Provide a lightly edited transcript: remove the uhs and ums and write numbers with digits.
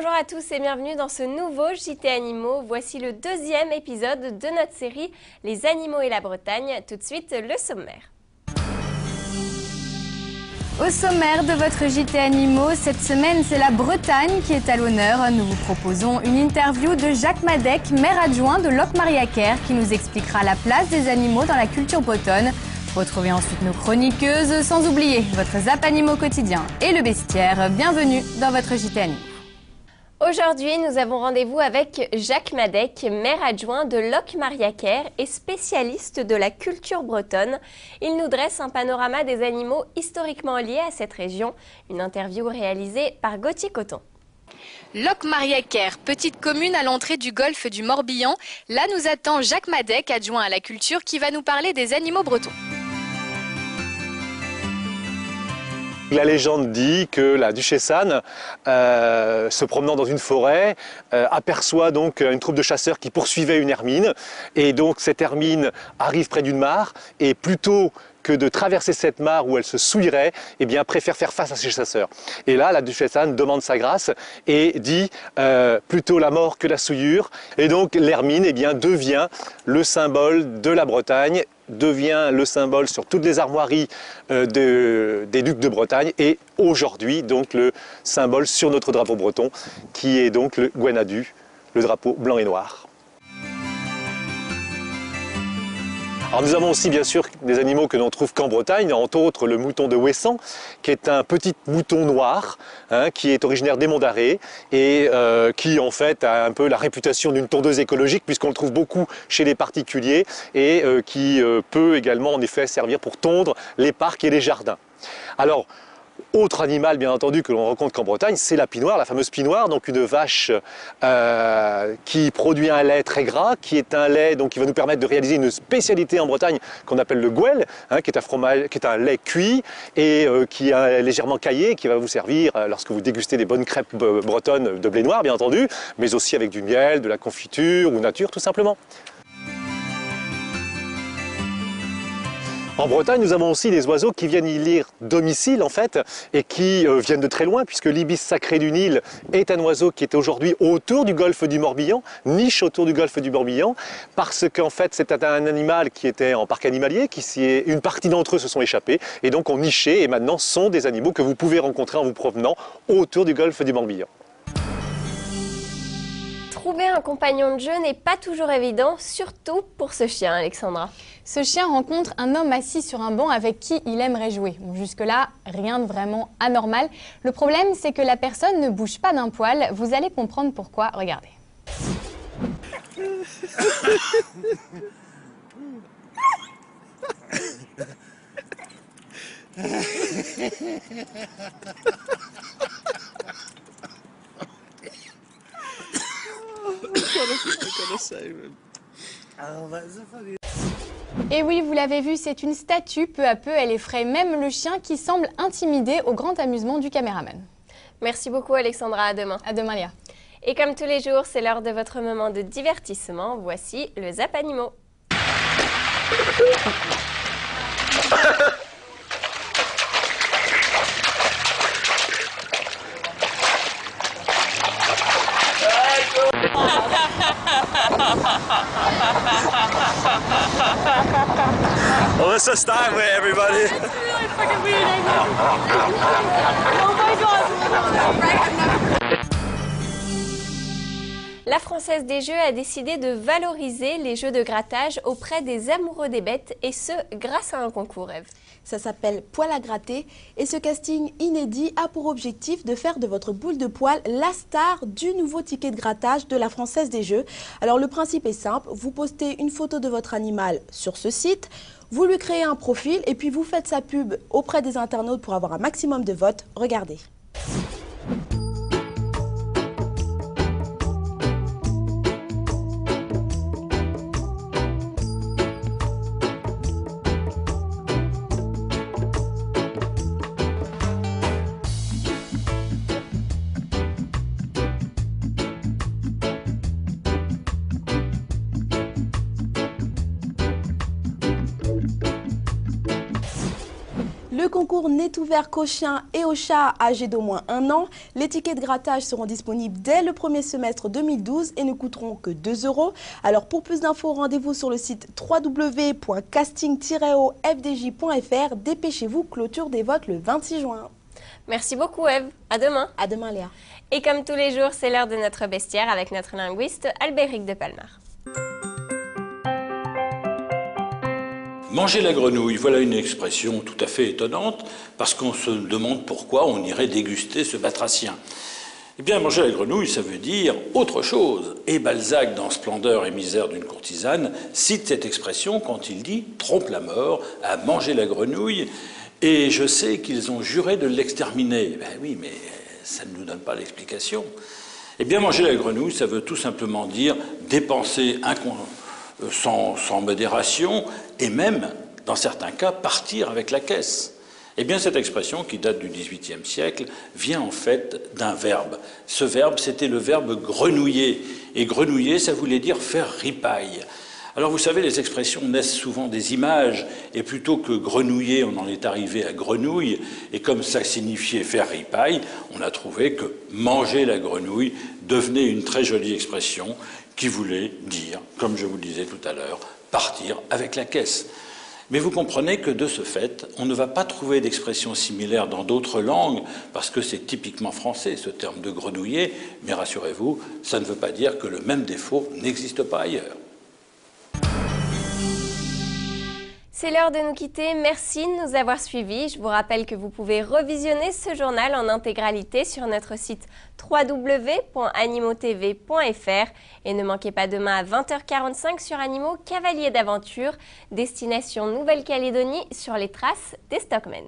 Bonjour à tous et bienvenue dans ce nouveau JT Animaux. Voici le deuxième épisode de notre série Les animaux et la Bretagne. Tout de suite, le sommaire. Au sommaire de votre JT Animaux, cette semaine, c'est la Bretagne qui est à l'honneur. Nous vous proposons une interview de Jacques Madec, maire adjoint de Locmariaquer, qui nous expliquera la place des animaux dans la culture bretonne. Retrouvez ensuite nos chroniqueuses, sans oublier votre Zap Animaux quotidien et le bestiaire. Bienvenue dans votre JT Animaux. Aujourd'hui, nous avons rendez-vous avec Jacques Madec, maire adjoint de Locmariaquer et spécialiste de la culture bretonne. Il nous dresse un panorama des animaux historiquement liés à cette région. Une interview réalisée par Gauthier Coton. Locmariaquer, petite commune à l'entrée du golfe du Morbihan. Là nous attend Jacques Madec, adjoint à la culture, qui va nous parler des animaux bretons. La légende dit que la duchesse Anne, se promenant dans une forêt, aperçoit donc une troupe de chasseurs qui poursuivait une hermine. Et donc cette hermine arrive près d'une mare et plutôt que de traverser cette mare où elle se souillerait, eh bien, préfère faire face à ces chasseurs. Et là, la duchesse Anne demande sa grâce et dit plutôt la mort que la souillure. Et donc l'hermine eh bien, devient le symbole de la Bretagne, devient le symbole sur toutes les armoiries des ducs de Bretagne et aujourd'hui donc le symbole sur notre drapeau breton qui est donc le Gwenadu, le drapeau blanc et noir. Alors nous avons aussi bien sûr des animaux que l'on trouve qu'en Bretagne, entre autres le mouton de Ouessant, qui est un petit mouton noir, qui est originaire des Monts d'Arrée et qui en fait a un peu la réputation d'une tondeuse écologique puisqu'on le trouve beaucoup chez les particuliers et qui peut également en effet servir pour tondre les parcs et les jardins. Alors, autre animal, bien entendu, que l'on rencontre qu'en Bretagne, c'est la pie-noire, la fameuse pie-noire, donc une vache qui produit un lait très gras, qui est un lait donc, qui va nous permettre de réaliser une spécialité en Bretagne qu'on appelle le gouel, qui est un fromage, qui est un lait cuit et qui est légèrement caillé, qui va vous servir lorsque vous dégustez des bonnes crêpes bretonnes de blé noir, bien entendu, mais aussi avec du miel, de la confiture ou nature, tout simplement. En Bretagne, nous avons aussi des oiseaux qui viennent y lire domicile en fait et qui viennent de très loin puisque l'ibis sacré du Nil est un oiseau qui est aujourd'hui autour du golfe du Morbihan, niche autour du golfe du Morbihan parce qu'en fait c'est un animal qui était en parc animalier, une partie d'entre eux se sont échappés et donc ont niché et maintenant sont des animaux que vous pouvez rencontrer en vous promenant autour du golfe du Morbihan. Trouver un compagnon de jeu n'est pas toujours évident, surtout pour ce chien, Alexandra. Ce chien rencontre un homme assis sur un banc avec qui il aimerait jouer. Bon, jusque-là, rien de vraiment anormal. Le problème, c'est que la personne ne bouge pas d'un poil. Vous allez comprendre pourquoi. Regardez. Et oui, vous l'avez vu, c'est une statue. Peu à peu, elle effraie même le chien qui semble intimidé au grand amusement du caméraman. Merci beaucoup Alexandra, à demain. À demain Léa. Et comme tous les jours, c'est l'heure de votre moment de divertissement. Voici le Zap Animaux. Well, let's just start with everybody. That's really freaking weird. Oh my god. La Française des Jeux a décidé de valoriser les jeux de grattage auprès des amoureux des bêtes et ce, grâce à un concours, Ève. Ça s'appelle Poil à gratter et ce casting inédit a pour objectif de faire de votre boule de poil la star du nouveau ticket de grattage de la Française des Jeux. Alors le principe est simple, vous postez une photo de votre animal sur ce site, vous lui créez un profil et puis vous faites sa pub auprès des internautes pour avoir un maximum de votes. Regardez. Le Le concours n'est ouvert qu'aux chiens et aux chats âgés d'au moins 1 an. Les tickets de grattage seront disponibles dès le premier semestre 2012 et ne coûteront que 2 €. Alors pour plus d'infos, rendez-vous sur le site www.casting-ofdj.fr. Dépêchez-vous, clôture des votes le 26 juin. Merci beaucoup Eve, à demain. À demain Léa. Et comme tous les jours, c'est l'heure de notre bestiaire avec notre linguiste Albéric de Palmar. Manger la grenouille, voilà une expression tout à fait étonnante, parce qu'on se demande pourquoi on irait déguster ce batracien. Eh bien, manger la grenouille, ça veut dire autre chose. Et Balzac, dans Splendeur et misère d'une courtisane, cite cette expression quand il dit « trompe la mort à manger la grenouille ». Et je sais qu'ils ont juré de l'exterminer. Ben oui, mais ça ne nous donne pas l'explication. Eh bien, manger la grenouille, ça veut tout simplement dire dépenser sans modération et même, dans certains cas, partir avec la caisse. Eh bien, cette expression, qui date du XVIIIe siècle, vient en fait d'un verbe. Ce verbe, c'était le verbe grenouiller. Et grenouiller, ça voulait dire faire ripaille. Alors vous savez, les expressions naissent souvent des images, et plutôt que grenouiller, on en est arrivé à grenouille, et comme ça signifiait faire ripaille, on a trouvé que manger la grenouille devenait une très jolie expression qui voulait dire, comme je vous le disais tout à l'heure, partir avec la caisse. Mais vous comprenez que de ce fait, on ne va pas trouver d'expression similaire dans d'autres langues, parce que c'est typiquement français, ce terme de grenouiller, mais rassurez-vous, ça ne veut pas dire que le même défaut n'existe pas ailleurs. C'est l'heure de nous quitter. Merci de nous avoir suivis. Je vous rappelle que vous pouvez revisionner ce journal en intégralité sur notre site www.animotv.fr et ne manquez pas demain à 20h45 sur Animaux Cavaliers d'aventure, destination Nouvelle-Calédonie sur les traces des Stockmen.